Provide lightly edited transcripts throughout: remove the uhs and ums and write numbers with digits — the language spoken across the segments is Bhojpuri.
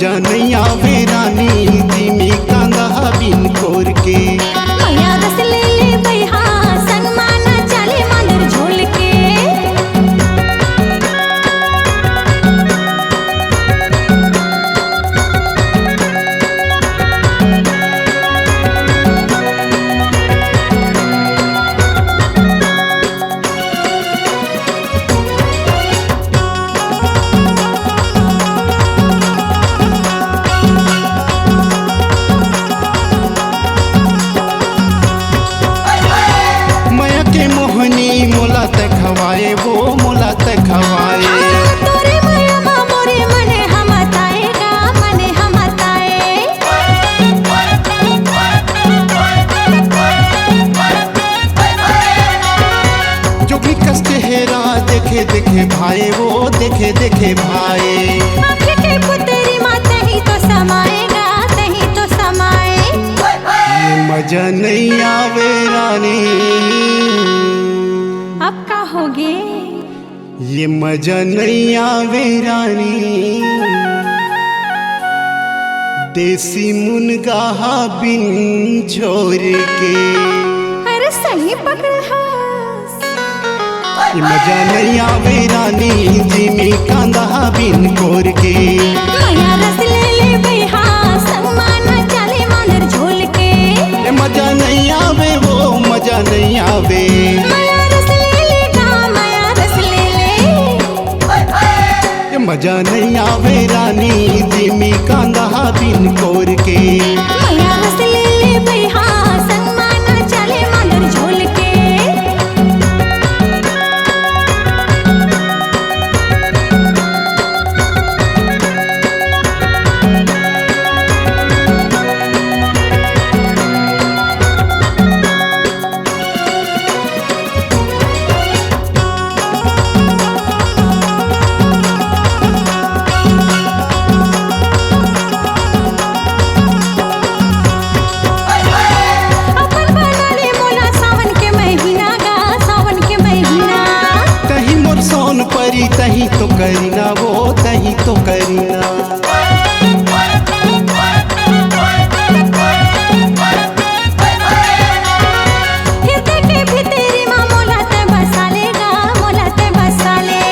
मजा नहीं आवे रानी धीमी कांदा बिन कोर के। मैया रस ले ले बैहा संग माना चले मंदिर झोल के। मोला तक खवाए वो मोला तक खवाए। तोरे मैया मोरे मने हम ताएगा मने हम ताए। जो भी कष्ट हेरा देखे देखे भाई वो देखे देखे भाई। आँखें के पुतरी माँ तही तो समाएगा तही तो समाए। ये मजा नहीं आवे रानी अब का होगे। ये मजा नहीं आवे रानी देसी मुनगाहा बिन छोर के। अरे सही पकड़। ये मजा नहीं आवे रानी धीमी कांदा बिन कोर के। मैया रस ले ले बैहा संग माना चले मंदिर झोल के। ये मजा नहीं आवे वो मजा नहीं आवे। मैया रस ले ले गा मैया रस ले ले। ये मजा नहीं आवे रानी धीमी कांदा बिन कोर के। मैया रस ले ले बैहा संग माना चले मंदिर झोल के। परी तही तो करीना वो तही तो करीना। हृदय के भीतरी माँ मोला ते बसा लेगा मोला ते बसा ले।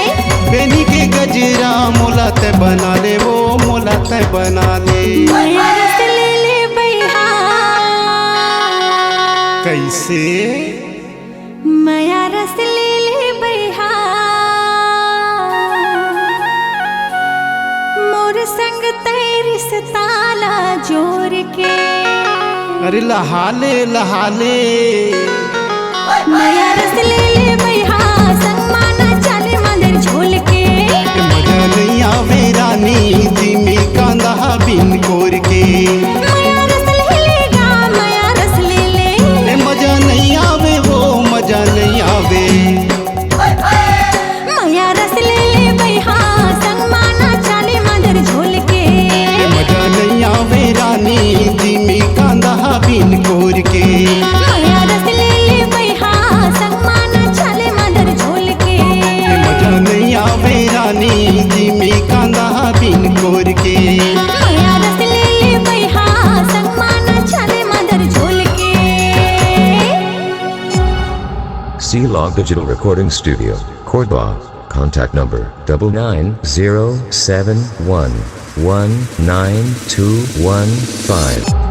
बेनी के गजरा मोला ते बना ले वो मोला ते बना ले। मैया रस ले ले बैहा कैसे। मैया रस ले ले बैहा मोर संग तेरी ताला जोर के। अरे लहाले लहाले। मैया रस ले ले बैहा संग माना चले मंदिर झोल के। मजा नहीं आवे रानी धीमी कांदा बिन कोर के। मैया रस ले ले गा मैया रस ले ले। मजा नहीं आवे वो मजा नहीं आवे। मैया रस ले ले बैहा संग माना चले मंदिर झोल के। मजा नहीं आवे रानी धीमी कांदा बिन कोर के। मैया रस ले ले बैहा संग माना चले मंदिर झोल के। मजा नहीं आवे रानी धीमी कांदा बिन कोर के। मैया रस ले ले बैहा संग माना चले मंदिर झोल के। C-Log Digital Recording Studio, Cordoba. Contact number 99071192115.